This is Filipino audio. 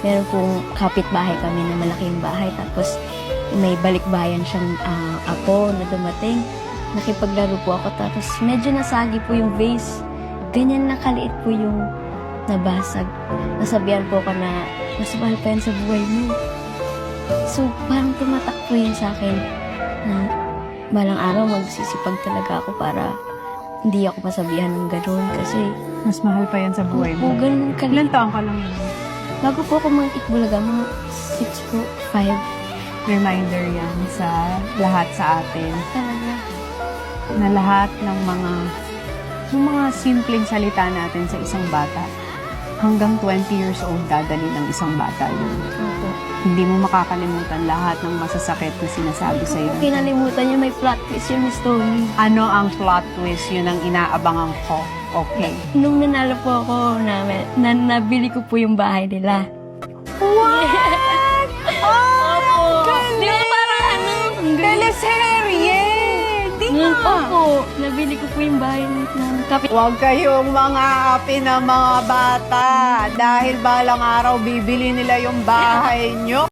meron pong kapitbahay kami na malaking bahay. Tapos may balikbayan siyang apo na dumating. Nakipaglaro po ako. Tapos medyo nasagi po yung vase. Ganyan nakaliit po yung nabasag. Nasabihan po ako na mas mahal pa yan sa buhay mo. So parang tumatak po yun sa akin na balang araw magsisipag talaga ako para hindi ako masabihan ng gano'n kasi Mas mahal pa yan sa buhay po mo. ganun Ilan kalit. taong ka lang yun? Bago po ako mag Itbulaga, mga 6 po, 5 Reminder yan sa lahat sa atin talaga. na lahat ng mga simpleng salita natin sa isang bata, hanggang 20 years old dadali ng isang bata yun. Opo. Hindi mo makakalimutan lahat ng masasakit na sinasabi sa iyo. Kinalimutan niya may plot twist yun, Miss Tony. Ano ang plot twist? Yun ang inaabangan ko. Okay. Nung nanalo po ako, nabili ko po yung bahay nila. What? Oh, Di ba parang ano? teleserye! Di nga! Opo, nabili ko po yung bahay ng kapit. Huwag kayong mga api na mga bata dahil balang araw bibili nila yung bahay nyo.